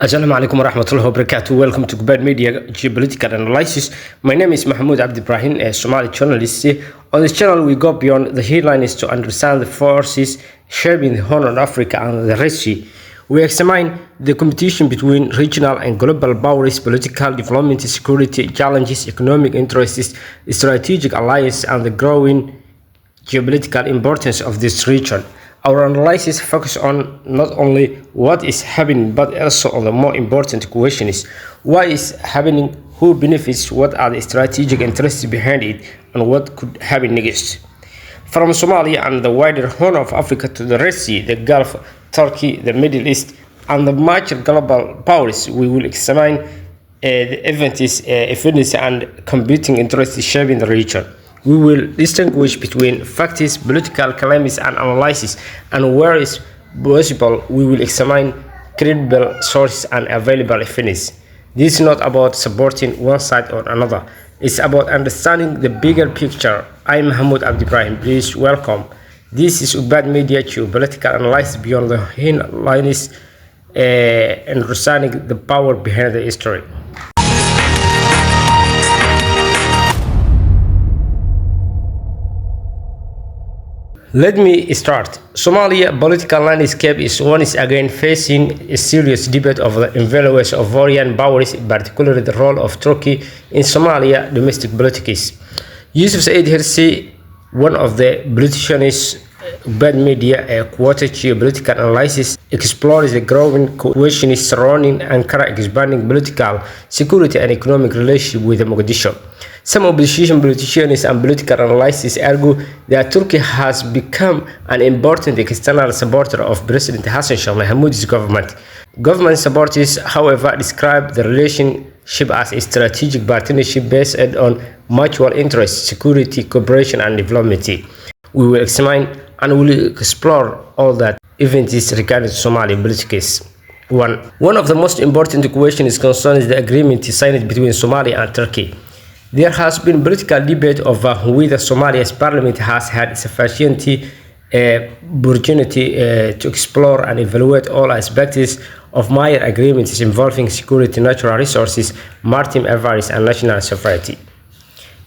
Assalamu alaikum warahmatullahi wabarakatuh. Welcome to Ugbaad Media Geopolitical Analysis. My name is Mahmoud Abdi Ibrahim, a Somali journalist. On this channel, we go beyond the headlines to understand the forces shaping the Horn of Africa and the Red Sea. We examine the competition between regional and global powers, political development, security challenges, economic interests, strategic alliance, and the growing geopolitical importance of this region. Our analysis focuses on not only what is happening, but also on the more important question is why is happening, who benefits, what are the strategic interests behind it, and what could happen next. From Somalia and the wider Horn of Africa to the Red Sea, the Gulf, Turkey, the Middle East, and the major global powers, we will examine the events and competing interests shaping the region. We will distinguish between facts, political claims, and analysis, and where is possible, we will examine credible sources and available evidence. This is not about supporting one side or another. It's about understanding the bigger picture. I'm Mahmoud Abdi Ibrahim. Please welcome. This is Ugbaad Media Geopolitical Analysis beyond the headlines and understanding the power behind the history. Let me start. Somalia political landscape is once again facing a serious debate over the influence of foreign powers, particularly the role of Turkey in Somalia domestic politics. Yusuf Said Hirsi, one of the politicians, Ugbaad Media, a quoted geopolitical analysis, explores the growing questions surrounding Ankara expanding political, security, and economic relationship with Mogadishu. Some opposition politicians and political analysts argue that Turkey has become an important external supporter of President Hassan Sheikh Mohamud's government. Government supporters, however, describe the relationship as a strategic partnership based on mutual interest, security, cooperation, and development. We will examine and will explore all that events regarding Somali politics. One of the most important questions concerns the agreement signed between Somalia and Turkey. There has been political debate over whether Somalia's parliament has had sufficient opportunity to explore and evaluate all aspects of major agreements involving security, natural resources, maritime affairs, and national sovereignty.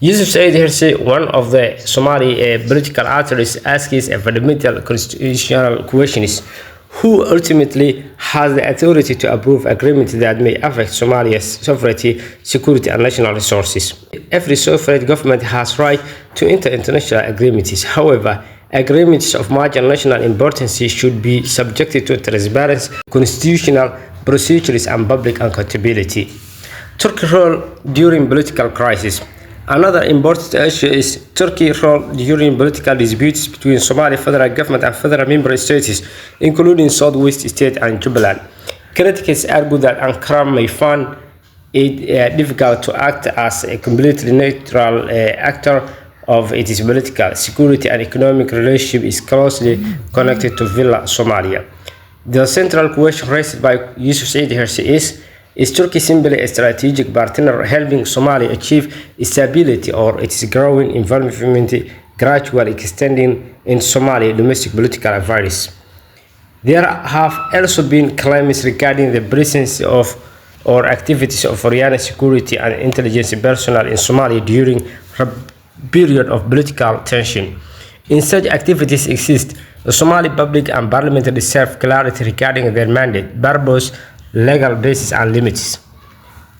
Yusuf Said Hirsi, one of the Somali political actors, asks a fundamental constitutional question: who ultimately has the authority to approve agreements that may affect Somalia's sovereignty, security, and national resources? Every sovereign government has right to enter international agreements. However, agreements of major national importance should be subjected to transparency, constitutional procedures, and public accountability. Turkey's role during political crisis. Another important issue is Turkey's role during political disputes between Somali federal government and federal member states, including Southwest State and Jubaland. Critics argue that Ankara may find it difficult to act as a completely neutral actor of its political, security, and economic relationship is closely connected to Villa Somalia. The central question raised by Yusuf Said Hirsi is Turkey simply a strategic partner helping Somalia achieve stability, or its growing involvement gradually extending in Somalia domestic political affairs? There have also been claims regarding the presence of or activities of foreign security and intelligence personnel in Somalia during a period of political tension. In such activities exist, the Somali public and parliament deserve clarity regarding their mandate, purpose, legal basis, and limits.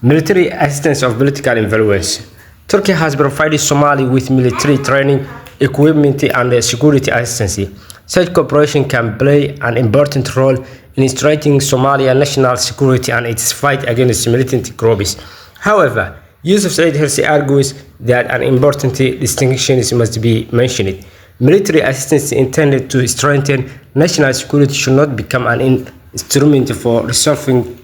Military assistance of political influence. Turkey has provided Somalia with military training, equipment, and security assistance. Such cooperation can play an important role in strengthening Somalia's national security and its fight against militant groups. However, Yusuf Said Hirsi argues that an important distinction must be mentioned. Military assistance intended to strengthen national security should not become an instrument for resolving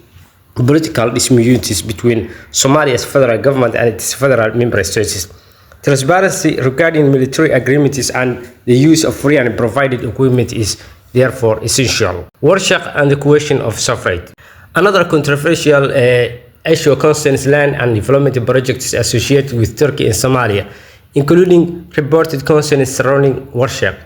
political disputes between Somalia's federal government and its federal member states. Transparency regarding military agreements and the use of free and provided equipment is therefore essential. Warships and the question of sovereignty. Another controversial issue concerns land and development projects associated with Turkey in Somalia, including reported concerns surrounding warships,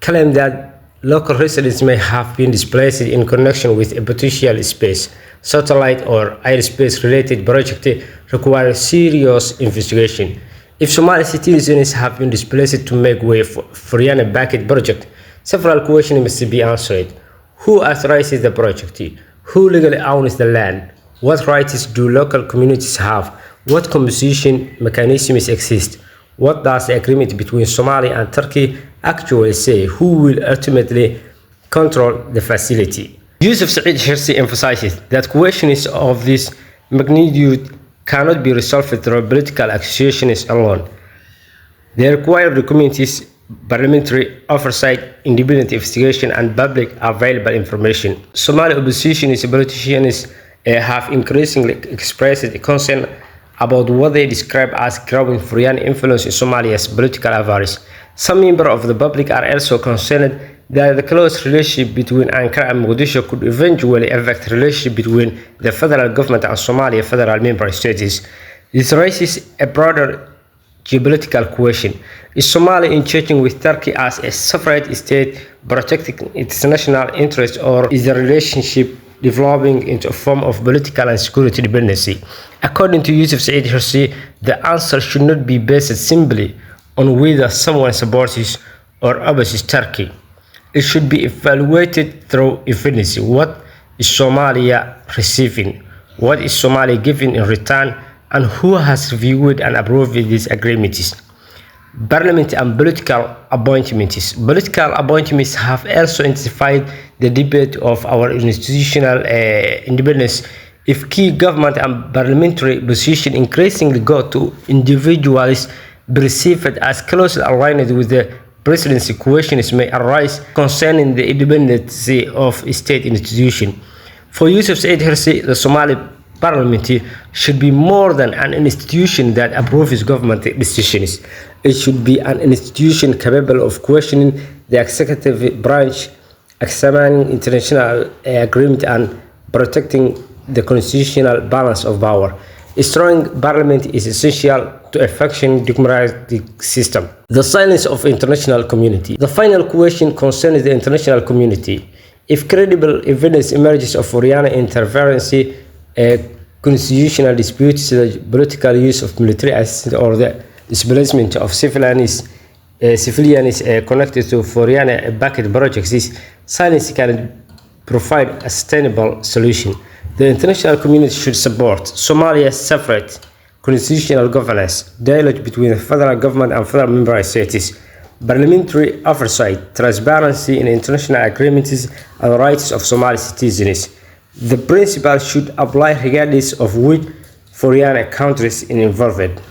claim that local residents may have been displaced in connection with a potential space satellite or airspace related project require serious investigation. If Somali citizens have been displaced to make way for foreign-backed project, several questions must be answered. Who authorizes the project? Who legally owns the land? What rights do local communities have? What compensation mechanisms exist? What does the agreement between Somalia and Turkey actually say? Who will ultimately control the facility? Yusuf Said Hirsi emphasizes that questions of this magnitude cannot be resolved through political accusations alone. They require the community's parliamentary oversight, independent investigation, and public available information. Somali opposition politicians have increasingly expressed concern about what they describe as growing foreign influence in Somalia's political affairs. Some members of the public are also concerned that the close relationship between Ankara and Mogadishu could eventually affect the relationship between the federal government and Somalia federal member states. This raises a broader geopolitical question. Is Somalia engaging with Turkey as a separate state protecting its national interests, or is the relationship developing into a form of political and security dependency? According to Yusuf Said Hirsi, the answer should not be based simply on whether someone supports or opposes Turkey. It should be evaluated through evidence. What is Somalia receiving? What is Somalia giving in return? And who has reviewed and approved these agreements? Parliament and political appointments. Political appointments have also intensified the debate of our institutional independence. If key government and parliamentary positions increasingly go to individuals perceived as closely aligned with the presidency, questions may arise concerning the independence of state institutions. For Yusuf Said Hirsi, the Somali Parliament should be more than an institution that approves government decisions. It should be an institution capable of questioning the executive branch, examining international agreement, and protecting the constitutional balance of power. A strong parliament is essential to a functioning democratic system. The silence of international community. The final question concerns the international community. If credible evidence emerges of foreign interference, constitutional disputes, the political use of military assistance, or the displacement of civilians connected to foreign-backed projects, this silence can provide a sustainable solution. The international community should support Somalia's separate constitutional governance, dialogue between the federal government and federal member states, parliamentary oversight, transparency in international agreements, and the rights of Somali citizens. The principle should apply regardless of which foreign countries are involved.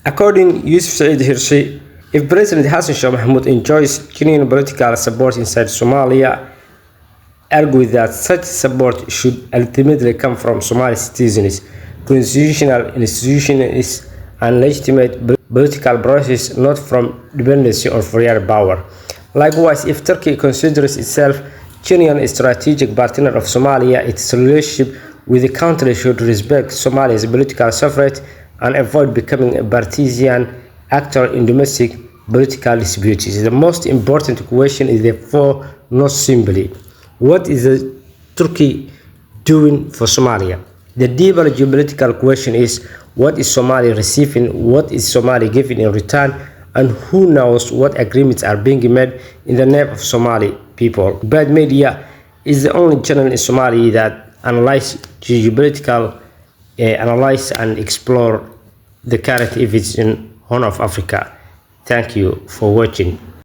According to Yusuf Said Hirsi, if President Hassan Sheikh Mohamud enjoys genuine political support inside Somalia, argue that such support should ultimately come from Somali citizens, constitutional institutions, and legitimate political process, not from dependency on foreign power. Likewise, if Turkey considers itself genuine strategic partner of Somalia, its relationship with the country should respect Somalia's political sovereignty and avoid becoming a partisan actor in domestic political disputes. The most important question is therefore not simply what is Turkey doing for Somalia. The deeper geopolitical question is what is Somalia receiving, what is Somalia giving in return, and who knows what agreements are being made in the name of Somali people. Ugbaad Media is the only channel in Somalia that analyzes geopolitical, analyze and explore the current events in Horn of Africa. Thank you for watching.